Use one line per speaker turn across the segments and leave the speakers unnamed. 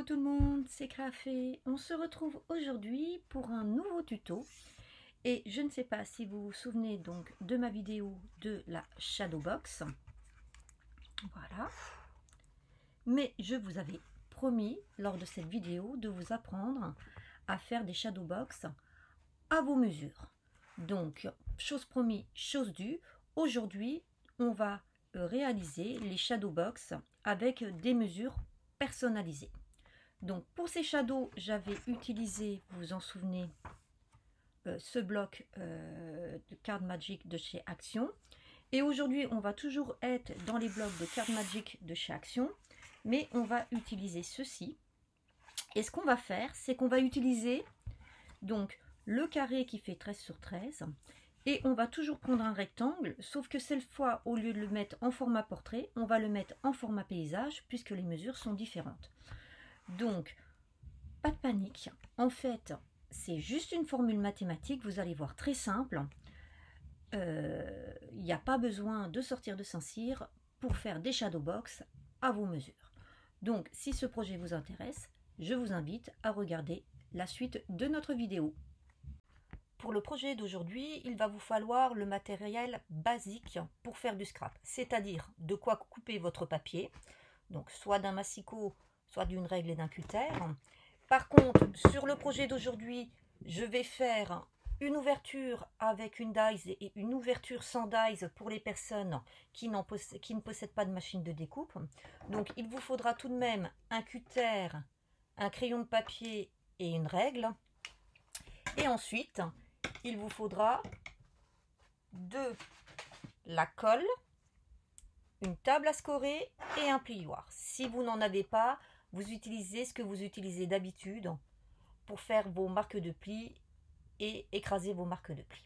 Coucou tout le monde, c'est Crafé. On se retrouve aujourd'hui pour un nouveau tuto. Et je ne sais pas si vous vous souvenez donc de ma vidéo de la Shadow Box. Voilà. Mais je vous avais promis lors de cette vidéo de vous apprendre à faire des Shadow Box à vos mesures. Donc, chose promise, chose due. Aujourd'hui, on va réaliser les Shadow Box avec des mesures personnalisées. Donc pour ces shadows, j'avais utilisé, vous vous en souvenez, ce bloc de Card Magic de chez Action. Et aujourd'hui, on va toujours être dans les blocs de Card Magic de chez Action, mais on va utiliser ceci. Et ce qu'on va faire, c'est qu'on va utiliser donc le carré qui fait 13 sur 13. Et on va toujours prendre un rectangle, sauf que cette fois, au lieu de le mettre en format portrait, on va le mettre en format paysage, puisque les mesures sont différentes. Donc, pas de panique. En fait, c'est juste une formule mathématique. Vous allez voir, très simple. Il n'y a pas besoin de sortir de Saint-Cyr pour faire des shadow box à vos mesures. Donc, si ce projet vous intéresse, je vous invite à regarder la suite de notre vidéo. Pour le projet d'aujourd'hui, il va vous falloir le matériel basique pour faire du scrap, c'est-à-dire de quoi couper votre papier, donc soit d'un massicot, soit d'une règle et d'un cutter. Par contre, sur le projet d'aujourd'hui, je vais faire une ouverture avec une dies et une ouverture sans dies pour les personnes qui ne possèdent pas de machine de découpe. Donc, il vous faudra tout de même un cutter, un crayon de papier et une règle. Et ensuite, il vous faudra de la colle, une table à scorer et un plioir. Si vous n'en avez pas, vous utilisez ce que vous utilisez d'habitude pour faire vos marques de plis et écraser vos marques de plis.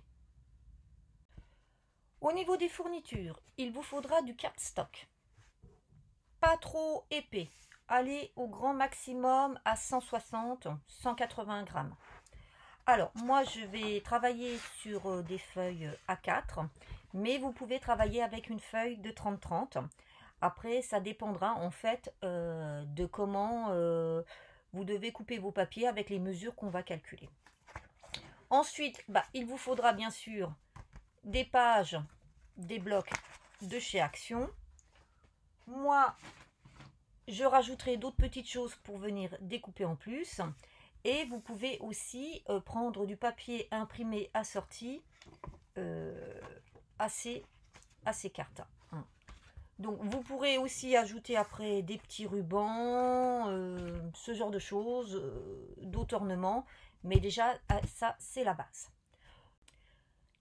Au niveau des fournitures, il vous faudra du cardstock. Pas trop épais. Allez au grand maximum à 160-180 grammes. Alors, moi, je vais travailler sur des feuilles A4, mais vous pouvez travailler avec une feuille de 30-30. Après, ça dépendra en fait de comment vous devez couper vos papiers avec les mesures qu'on va calculer. Ensuite, il vous faudra bien sûr des pages, des blocs de chez Action. Moi, je rajouterai d'autres petites choses pour venir découper en plus. Et vous pouvez aussi prendre du papier imprimé assorti à ces cartes. Donc vous pourrez aussi ajouter après des petits rubans, ce genre de choses, d'autres ornements. Mais déjà, ça c'est la base.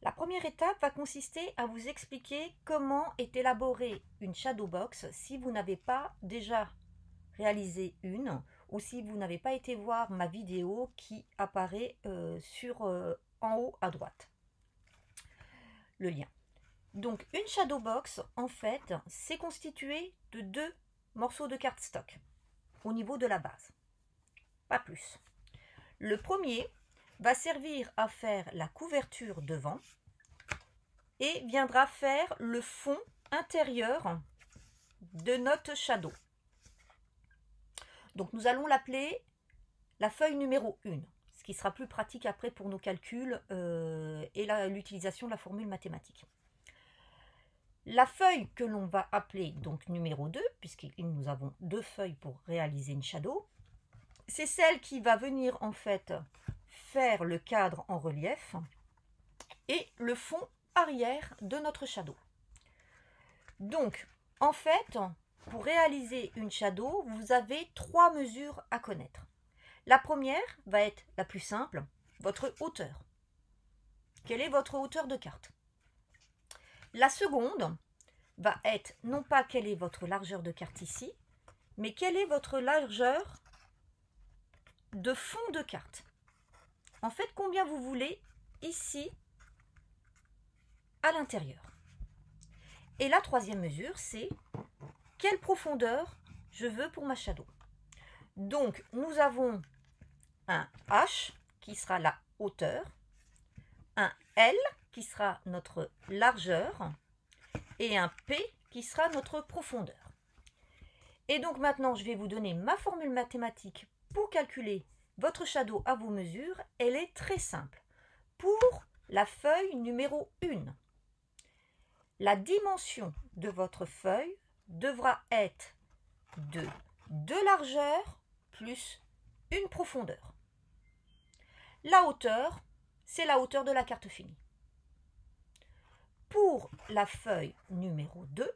La première étape va consister à vous expliquer comment est élaborée une shadow box si vous n'avez pas déjà réalisé une, ou si vous n'avez pas été voir ma vidéo qui apparaît en haut à droite, le lien. Donc une shadow box, en fait, c'est constitué de 2 morceaux de cardstock au niveau de la base, pas plus. Le premier va servir à faire la couverture devant et viendra faire le fond intérieur de notre shadow. Donc nous allons l'appeler la feuille numéro 1, ce qui sera plus pratique après pour nos calculs et l'utilisation de la formule mathématique. La feuille que l'on va appeler donc numéro 2, puisque nous avons 2 feuilles pour réaliser une shadow, c'est celle qui va venir en fait faire le cadre en relief et le fond arrière de notre shadow. Donc en fait, pour réaliser une shadow, vous avez 3 mesures à connaître. La première va être la plus simple, votre hauteur. Quelle est votre hauteur de carte? La seconde va être non pas quelle est votre largeur de carte ici, mais quelle est votre largeur de fond de carte. En fait, combien vous voulez ici à l'intérieur. Et la troisième mesure, c'est quelle profondeur je veux pour ma shadow. Donc, nous avons un H qui sera la hauteur, un L qui sera notre largeur et un P qui sera notre profondeur. Et donc maintenant, je vais vous donner ma formule mathématique pour calculer votre shadow à vos mesures. Elle est très simple. Pour la feuille numéro 1, la dimension de votre feuille devra être de 2 largeurs plus une profondeur. La hauteur, c'est la hauteur de la carte finie. Pour la feuille numéro 2,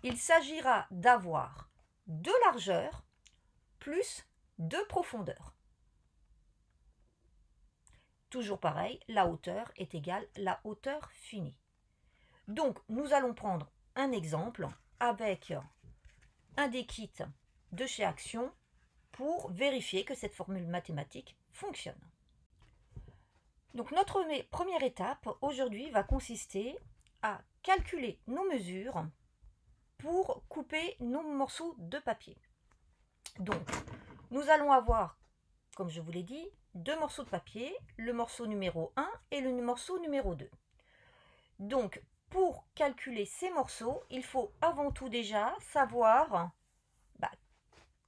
il s'agira d'avoir 2 largeurs plus 2 profondeurs. Toujours pareil, la hauteur est égale à la hauteur finie. Donc, nous allons prendre un exemple avec un des kits de chez Action pour vérifier que cette formule mathématique fonctionne. Donc, notre première étape aujourd'hui va consister à calculer nos mesures pour couper nos morceaux de papier. Donc, nous allons avoir, comme je vous l'ai dit, 2 morceaux de papier, le morceau numéro 1 et le morceau numéro 2. Donc, pour calculer ces morceaux, il faut avant tout déjà savoir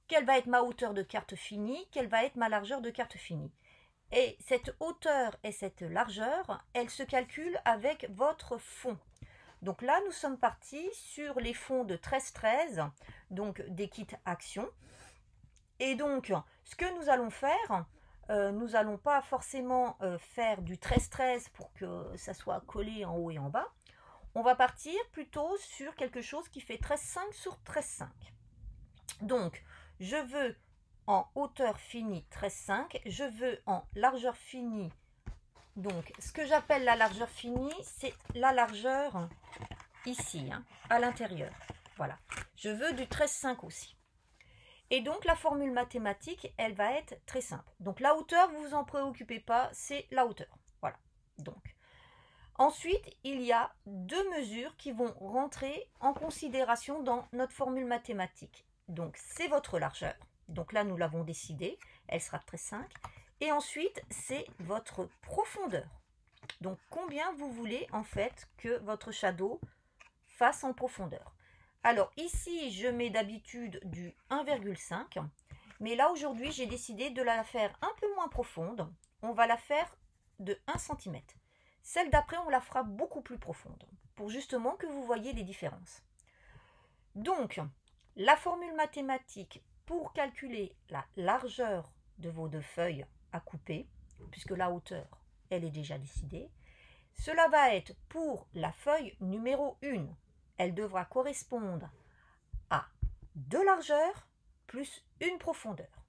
quelle va être ma hauteur de carte finie, quelle va être ma largeur de carte finie. Et cette hauteur et cette largeur, elles se calculent avec votre fond. Donc là, nous sommes partis sur les fonds de 13-13, donc des kits Action. Et donc, ce que nous allons faire, nous n'allons pas forcément faire du 13-13 pour que ça soit collé en haut et en bas. On va partir plutôt sur quelque chose qui fait 13,5 sur 13,5. Donc, je veux en hauteur finie 13,5, je veux en largeur finie. Donc, ce que j'appelle la largeur finie, c'est la largeur ici, à l'intérieur. Voilà. Je veux du 13,5 aussi. Et donc, la formule mathématique, elle va être très simple. Donc, la hauteur, vous vous en préoccupez pas, c'est la hauteur. Voilà. Donc, ensuite, il y a 2 mesures qui vont rentrer en considération dans notre formule mathématique. Donc, c'est votre largeur. Donc là, nous l'avons décidé. Elle sera 13,5. Et ensuite, c'est votre profondeur. Donc, combien vous voulez, en fait, que votre shadow fasse en profondeur. Alors, ici, je mets d'habitude du 1,5. Mais là, aujourd'hui, j'ai décidé de la faire un peu moins profonde. On va la faire de 1 cm. Celle d'après, on la fera beaucoup plus profonde, pour justement que vous voyez les différences. Donc, la formule mathématique pour calculer la largeur de vos 2 feuilles à couper, puisque la hauteur, elle est déjà décidée, cela va être pour la feuille numéro 1. Elle devra correspondre à 2 largeurs plus une profondeur.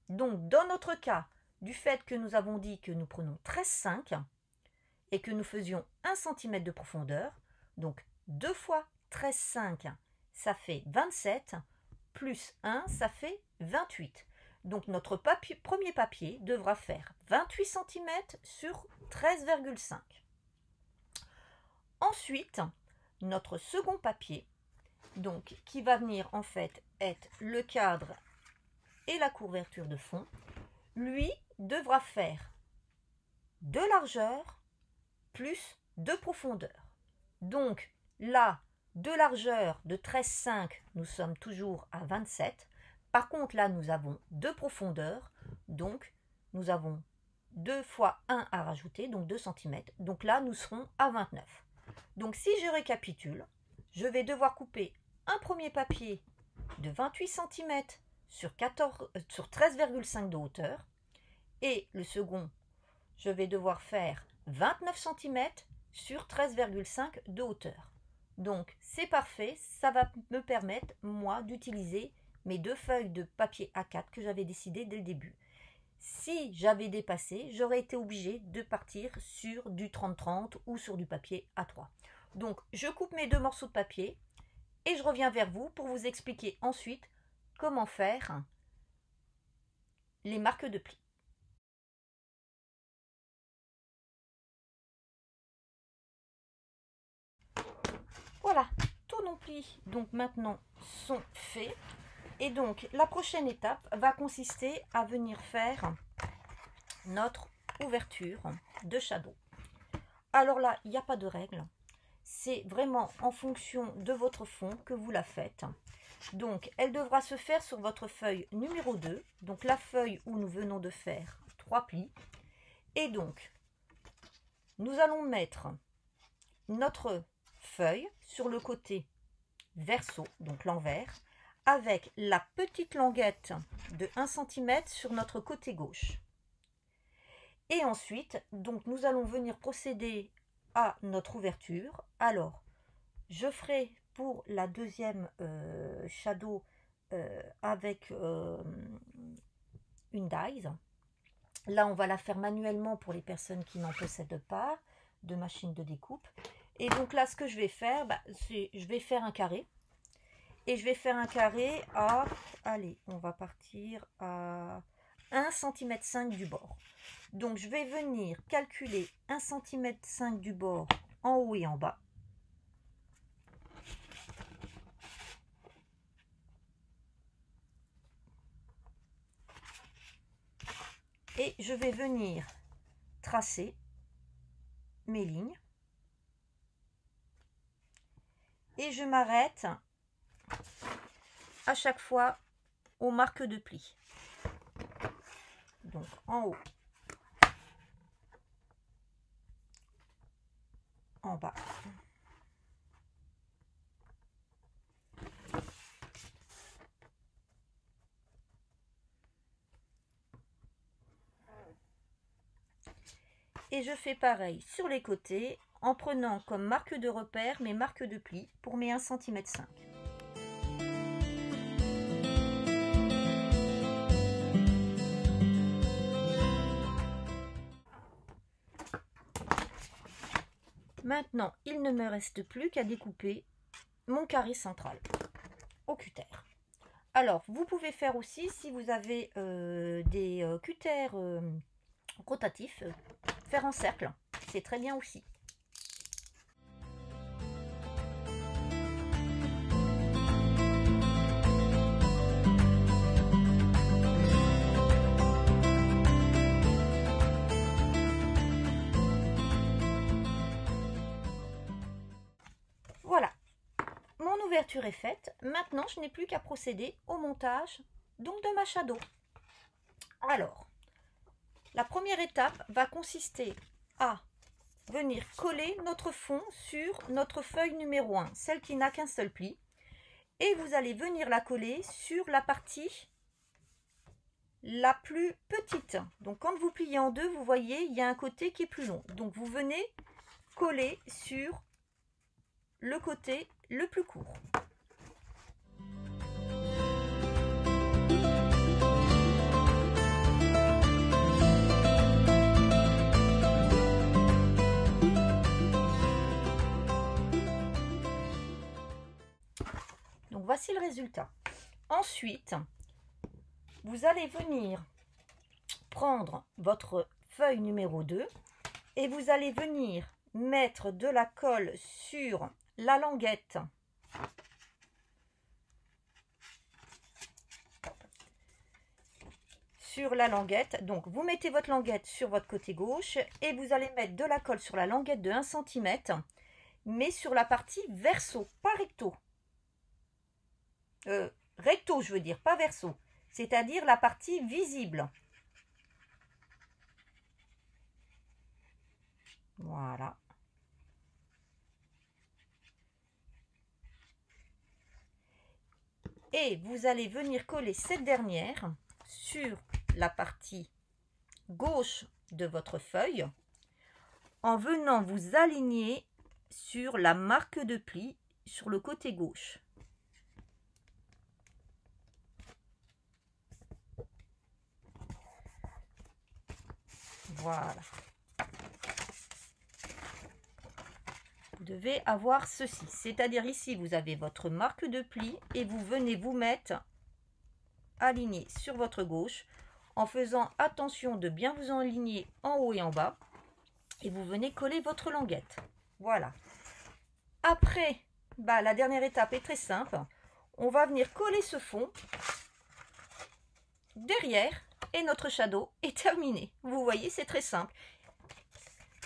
Donc, dans notre cas, du fait que nous avons dit que nous prenons 13,5 et que nous faisions 1 cm de profondeur, donc 2 fois 13,5, ça fait 27, plus 1, ça fait 28. Donc, notre premier papier devra faire 28 cm sur 13,5. Ensuite, notre second papier, donc qui va venir en fait être le cadre et la couverture de fond, lui devra faire 2 largeurs plus 2 profondeurs. Donc là, 2 largeurs de 13,5, nous sommes toujours à 27. Par contre, là, nous avons 2 profondeurs, donc nous avons 2 fois 1 à rajouter, donc 2 cm. Donc là, nous serons à 29. Donc si je récapitule, je vais devoir couper un premier papier de 28 cm sur 13,5 de hauteur. Et le second, je vais devoir faire 29 cm sur 13,5 de hauteur. Donc c'est parfait, ça va me permettre, moi, d'utiliser mes 2 feuilles de papier A4 que j'avais décidé dès le début. Si j'avais dépassé, j'aurais été obligée de partir sur du 30-30 ou sur du papier A3. Donc je coupe mes 2 morceaux de papier et je reviens vers vous pour vous expliquer ensuite comment faire les marques de pli. Voilà, tous nos plis donc maintenant sont faits. Et donc la prochaine étape va consister à venir faire notre ouverture de shadow. Alors là, il n'y a pas de règle. C'est vraiment en fonction de votre fond que vous la faites. Donc, elle devra se faire sur votre feuille numéro 2. Donc, la feuille où nous venons de faire 3 plis. Et donc, nous allons mettre notre feuille sur le côté verso, donc l'envers, avec la petite languette de 1 cm sur notre côté gauche. Et ensuite, donc, nous allons venir procéder à notre ouverture. Alors, je ferai pour la deuxième shadow avec une dies. Là, on va la faire manuellement pour les personnes qui n'en possèdent pas de machine de découpe. Et donc là, ce que je vais faire, c'est je vais faire un carré. Et je vais faire un carré à, allez, on va partir à 1,5 cm du bord. Donc, je vais venir calculer 1,5 cm du bord en haut et en bas. Et je vais venir tracer mes lignes. Et je m'arrête à chaque fois aux marques de pli. Donc en haut, en bas. Et je fais pareil sur les côtés en prenant comme marque de repère mes marques de pli pour mes 1,5 cm. Maintenant, il ne me reste plus qu'à découper mon carré central au cutter. Alors, vous pouvez faire aussi, si vous avez des cutters rotatifs, faire en cercle, c'est très bien aussi. Voilà, mon ouverture est faite. Maintenant, je n'ai plus qu'à procéder au montage donc de ma shadow. Alors, la première étape va consister à venir coller notre fond sur notre feuille numéro 1, celle qui n'a qu'un seul pli. Et vous allez venir la coller sur la partie la plus petite. Donc quand vous pliez en deux, vous voyez, il y a un côté qui est plus long. Donc vous venez coller sur le côté le plus court. Donc voici le résultat. Ensuite, vous allez venir prendre votre feuille numéro 2 et vous allez venir mettre de la colle sur la languette donc vous mettez votre languette sur votre côté gauche et vous allez mettre de la colle sur la languette de 1 cm, mais sur la partie verso, pas recto. Recto, je veux dire, pas verso, c'est-à-dire la partie visible. Voilà. Et vous allez venir coller cette dernière sur la partie gauche de votre feuille en venant vous aligner sur la marque de pli sur le côté gauche. Voilà. Vous devez avoir ceci, c'est-à-dire ici vous avez votre marque de pli et vous venez vous mettre aligné sur votre gauche en faisant attention de bien vous aligner en haut et en bas et vous venez coller votre languette. Voilà. Après, la dernière étape est très simple. On va venir coller ce fond derrière et notre shadow est terminé. Vous voyez, c'est très simple.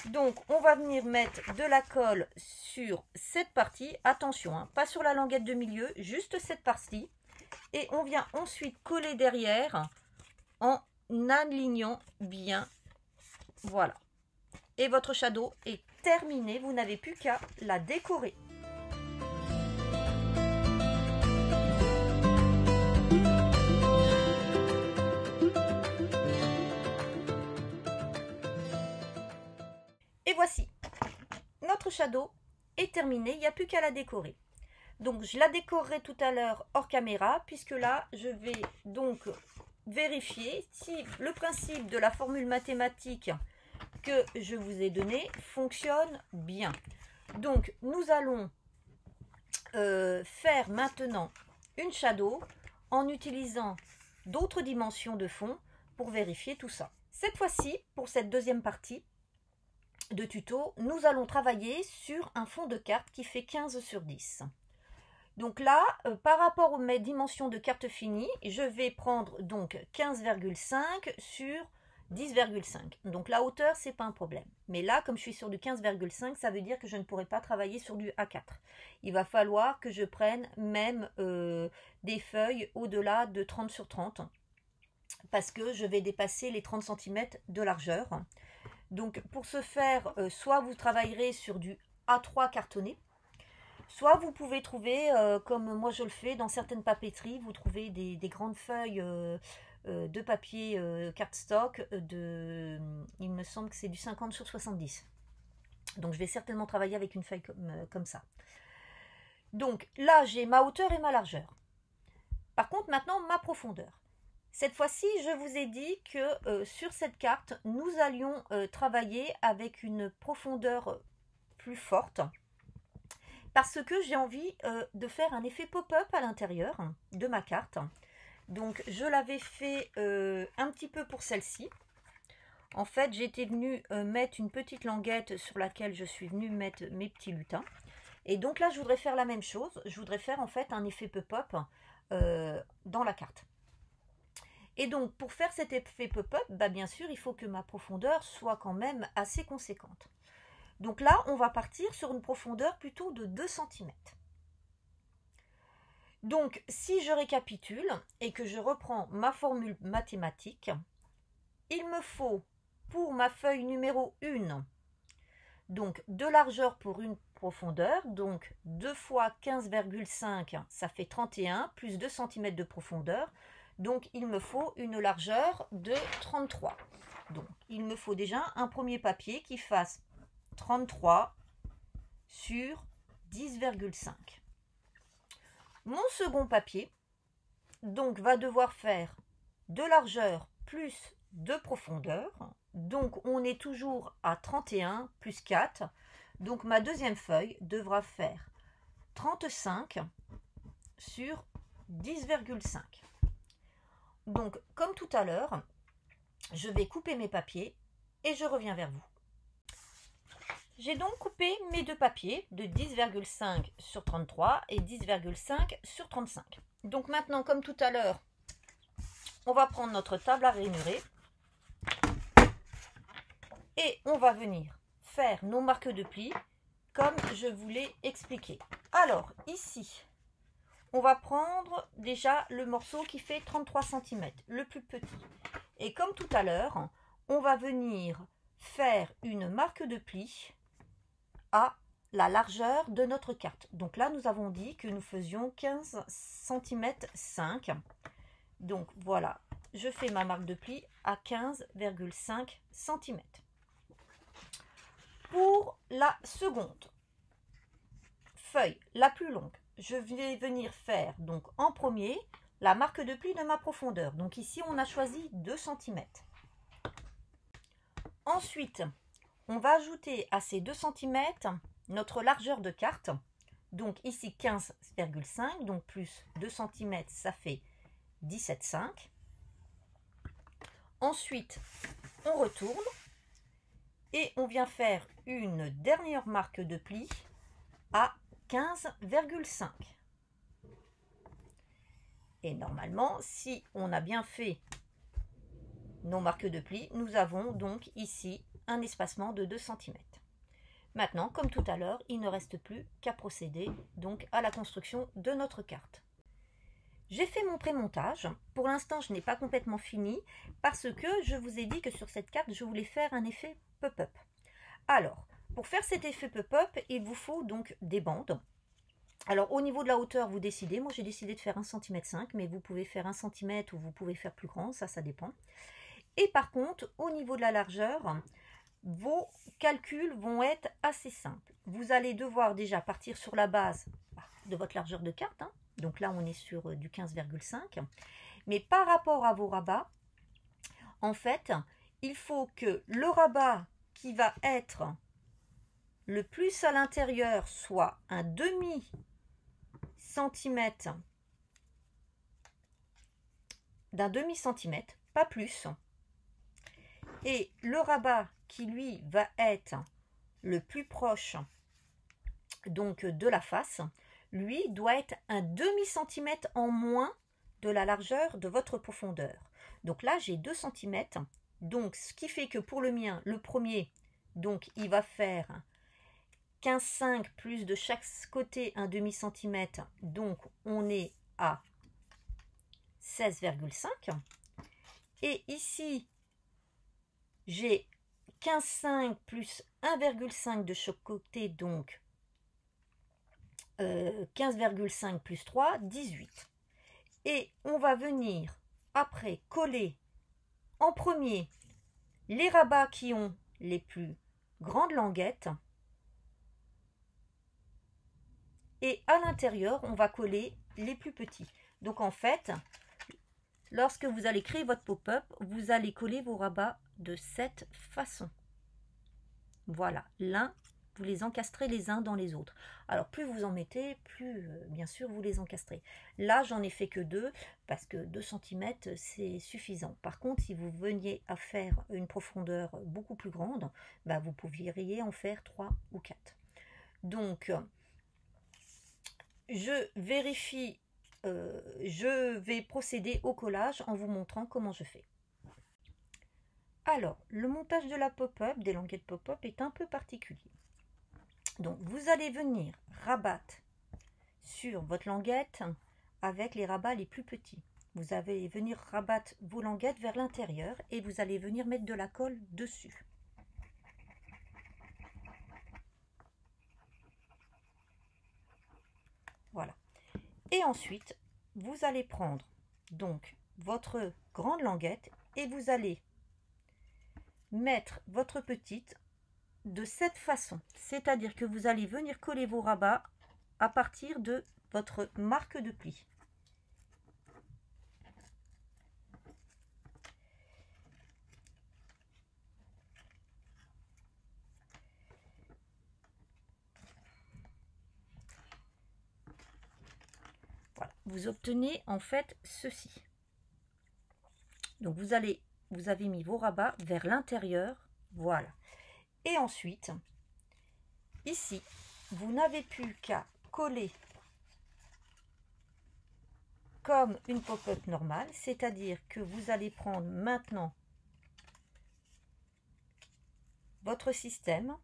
Donc, on va venir mettre de la colle sur cette partie. Attention, hein, pas sur la languette de milieu, juste cette partie. Et on vient ensuite coller derrière en alignant bien. Voilà. Et votre shadow est terminé. Vous n'avez plus qu'à la décorer. Et voici, notre shadow est terminé, il n'y a plus qu'à la décorer. Donc je la décorerai tout à l'heure hors caméra, puisque là je vais donc vérifier si le principe de la formule mathématique que je vous ai donné fonctionne bien. Donc nous allons faire maintenant une shadow en utilisant d'autres dimensions de fond pour vérifier tout ça. Cette fois-ci, pour cette deuxième partie de tuto, nous allons travailler sur un fond de carte qui fait 15 sur 10. Donc là, par rapport aux mes dimensions de carte finie, je vais prendre donc 15,5 sur 10,5. Donc la hauteur, c'est pas un problème. Mais là, comme je suis sur du 15,5, ça veut dire que je ne pourrai pas travailler sur du A4. Il va falloir que je prenne même des feuilles au-delà de 30 sur 30, parce que je vais dépasser les 30 cm de largeur. Donc pour ce faire, soit vous travaillerez sur du A3 cartonné, soit vous pouvez trouver, comme moi je le fais dans certaines papeteries, vous trouvez des grandes feuilles de papier cardstock, il me semble que c'est du 50 sur 70. Donc je vais certainement travailler avec une feuille comme ça. Donc là j'ai ma hauteur et ma largeur. Par contre maintenant ma profondeur. Cette fois-ci, je vous ai dit que sur cette carte, nous allions travailler avec une profondeur plus forte, parce que j'ai envie de faire un effet pop-up à l'intérieur de ma carte. Donc, je l'avais fait un petit peu pour celle-ci. En fait, j'étais venue mettre une petite languette sur laquelle je suis venue mettre mes petits lutins. Et donc là, je voudrais faire la même chose. Je voudrais faire en fait un effet pop-up dans la carte. Et donc, pour faire cet effet pop-up, bah bien sûr, il faut que ma profondeur soit quand même assez conséquente. Donc là, on va partir sur une profondeur plutôt de 2 cm. Donc, si je récapitule et que je reprends ma formule mathématique, il me faut, pour ma feuille numéro 1, donc de largeur pour une profondeur, donc 2 fois 15,5, ça fait 31, plus 2 cm de profondeur. Donc, il me faut une largeur de 33. Donc, il me faut déjà un premier papier qui fasse 33 sur 10,5. Mon second papier, donc, va devoir faire de largeur plus de profondeur. Donc, on est toujours à 31 plus 4. Donc, ma deuxième feuille devra faire 35 sur 10,5. Donc, comme tout à l'heure, je vais couper mes papiers et je reviens vers vous. J'ai donc coupé mes deux papiers de 10,5 sur 33 et 10,5 sur 35. Donc maintenant, comme tout à l'heure, on va prendre notre table à ranurer et on va venir faire nos marques de pli comme je vous l'ai expliqué. Alors, ici, on va prendre déjà le morceau qui fait 33 cm, le plus petit. Et comme tout à l'heure, on va venir faire une marque de pli à la largeur de notre carte. Donc là, nous avons dit que nous faisions 15 cm 5. Donc voilà, je fais ma marque de pli à 15,5 cm. Pour la seconde feuille, la plus longue, je vais venir faire donc en premier la marque de pli de ma profondeur. Donc ici, on a choisi 2 cm. Ensuite, on va ajouter à ces 2 cm notre largeur de carte. Donc ici 15,5, donc plus 2 cm, ça fait 17,5. Ensuite, on retourne et on vient faire une dernière marque de pli à 15,5. Et normalement, si on a bien fait nos marques de pli, nous avons donc ici un espacement de 2 cm. Maintenant, comme tout à l'heure, il ne reste plus qu'à procéder donc à la construction de notre carte. J'ai fait mon pré-montage. Pour l'instant, je n'ai pas complètement fini parce que je vous ai dit que sur cette carte, je voulais faire un effet pop-up. Alors, pour faire cet effet pop-up, il vous faut donc des bandes. Alors, au niveau de la hauteur, vous décidez. Moi, j'ai décidé de faire 1,5 cm, mais vous pouvez faire 1 cm ou vous pouvez faire plus grand, ça dépend. Et par contre, au niveau de la largeur, vos calculs vont être assez simples. Vous allez devoir déjà partir sur la base de votre largeur de carte. Donc là, on est sur du 15,5. Mais par rapport à vos rabats, en fait, il faut que le rabat qui va être le plus à l'intérieur soit un demi-centimètre, pas plus. Et le rabat qui lui va être le plus proche donc de la face, lui doit être un demi-centimètre en moins de la largeur de votre profondeur. Donc là j'ai 2 cm, donc ce qui fait que pour le mien, le premier, donc il va faire 15,5 plus de chaque côté un demi-centimètre, donc on est à 16,5. Et ici j'ai 15,5 plus 1,5 de chaque côté, donc 15,5 plus 3, 18. Et on va venir après coller en premier les rabats qui ont les plus grandes languettes. Et à l'intérieur, on va coller les plus petits. Donc en fait, lorsque vous allez créer votre pop-up, vous allez coller vos rabats de cette façon. Voilà, vous les encastrez les uns dans les autres. Alors plus vous en mettez, plus bien sûr vous les encastrez. Là j'en ai fait que 2 parce que 2 cm c'est suffisant. Par contre si vous veniez à faire une profondeur beaucoup plus grande, bah, vous pourriez en faire 3 ou 4. Donc je vérifie, je vais procéder au collage en vous montrant comment je fais. Alors, le montage de la pop-up, des languettes pop-up, est un peu particulier. Donc, vous allez venir rabattre sur votre languette avec les rabats les plus petits. Vous allez venir rabattre vos languettes vers l'intérieur et vous allez venir mettre de la colle dessus. Voilà. Et ensuite, vous allez prendre donc votre grande languette et vous allez mettre votre petite de cette façon, c'est-à-dire que vous allez venir coller vos rabats à partir de votre marque de pli. Voilà, vous obtenez en fait ceci. Donc vous avez mis vos rabats vers l'intérieur, voilà. Et ensuite, ici, vous n'avez plus qu'à coller comme une pop-up normale, c'est-à-dire que vous allez prendre maintenant votre système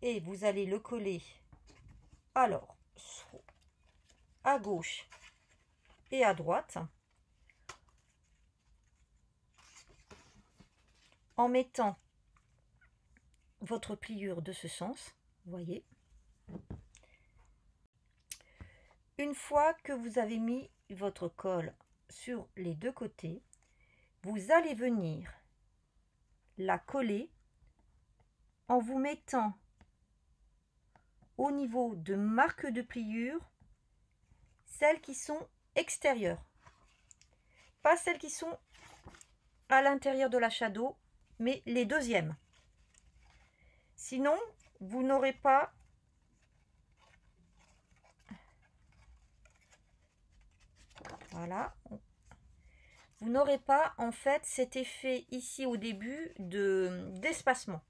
et vous allez le coller alors à gauche et à droite en mettant votre pliure de ce sens, vous voyez. Une fois que vous avez mis votre colle sur les deux côtés, vous allez venir la coller en vous mettant au niveau de marque de pliure celles qui sont extérieures, pas celles qui sont à l'intérieur de la shadow, mais les deuxièmes. Sinon, vous n'aurez pas voilà, vous n'aurez pas en fait cet effet ici au début d'espacement.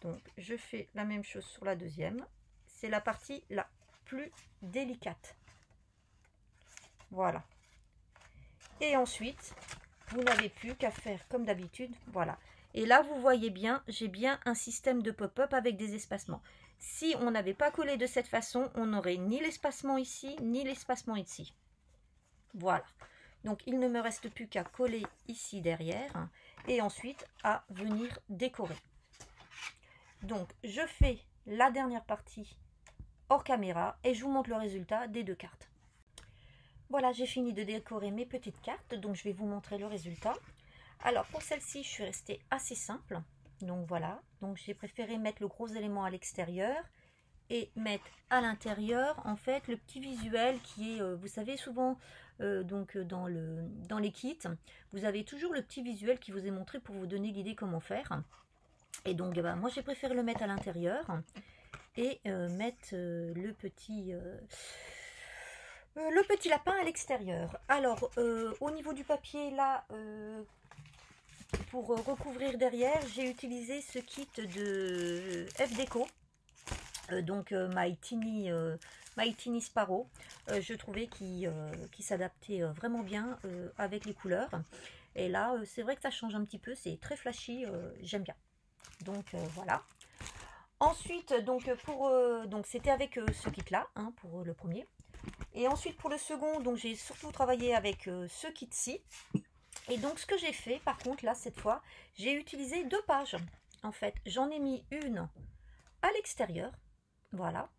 Donc je fais la même chose sur la deuxième. C'est la partie la plus délicate. Voilà. Et ensuite, vous n'avez plus qu'à faire comme d'habitude. Voilà. Et là, vous voyez bien, j'ai bien un système de pop-up avec des espacements. Si on n'avait pas collé de cette façon, on n'aurait ni l'espacement ici, ni l'espacement ici. Voilà. Donc, il ne me reste plus qu'à coller ici derrière et ensuite à venir décorer. Donc, je fais la dernière partie hors caméra et je vous montre le résultat des deux cartes. Voilà, j'ai fini de décorer mes petites cartes, donc je vais vous montrer le résultat. Alors, pour celle-ci, je suis restée assez simple. Donc voilà, donc j'ai préféré mettre le gros élément à l'extérieur et mettre à l'intérieur, en fait, le petit visuel qui est, vous savez, souvent, dans les kits, vous avez toujours le petit visuel qui vous est montré pour vous donner l'idée comment faire. Et donc, moi, j'ai préféré le mettre à l'intérieur et mettre le petit lapin à l'extérieur. Alors, au niveau du papier, là, pour recouvrir derrière, j'ai utilisé ce kit de F-Deco. My Tiny Sparrow. Je trouvais qu'il s'adaptait vraiment bien avec les couleurs. Et là, c'est vrai que ça change un petit peu. C'est très flashy. J'aime bien. Donc, voilà. Ensuite, donc c'était avec ce kit-là, hein, pour le premier. Et ensuite, pour le second, donc j'ai surtout travaillé avec ce kit-ci. Et donc, ce que j'ai fait, par contre, là, cette fois, j'ai utilisé 2 pages. En fait, j'en ai mis une à l'extérieur. Voilà.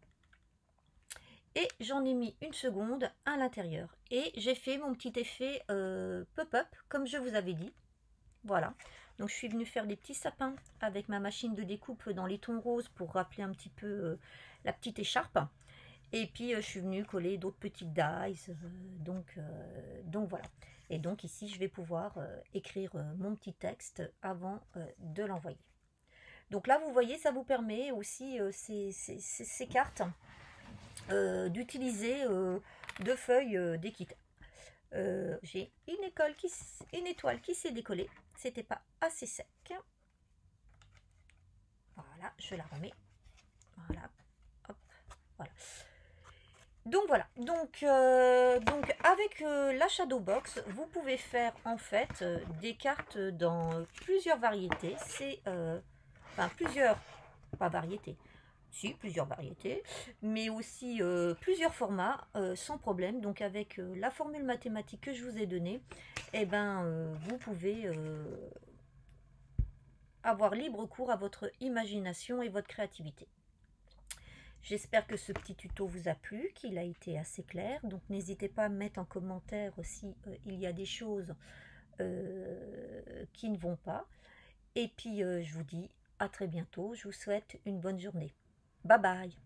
Et j'en ai mis une seconde à l'intérieur. Et j'ai fait mon petit effet pop-up, comme je vous avais dit. Voilà. Donc, je suis venue faire des petits sapins avec ma machine de découpe dans les tons roses pour rappeler un petit peu la petite écharpe. Et puis, je suis venue coller d'autres petites dies. Donc voilà. Et donc, ici, je vais pouvoir écrire mon petit texte avant de l'envoyer. Donc là, vous voyez, ça vous permet aussi, ces cartes, d'utiliser 2 feuilles des kits. J'ai une étoile qui s'est décollée. C'était pas assez sec. Voilà, je la remets. Voilà. Hop. Voilà. Donc voilà, donc avec la Shadow Box, vous pouvez faire en fait des cartes dans plusieurs variétés. C'est enfin plusieurs, pas variétés, si plusieurs variétés, mais aussi plusieurs formats sans problème. Donc avec la formule mathématique que je vous ai donnée, eh ben vous pouvez avoir libre cours à votre imagination et votre créativité. J'espère que ce petit tuto vous a plu, qu'il a été assez clair. Donc n'hésitez pas à me mettre en commentaire si il y a des choses qui ne vont pas. Et puis je vous dis à très bientôt. Je vous souhaite une bonne journée. Bye bye.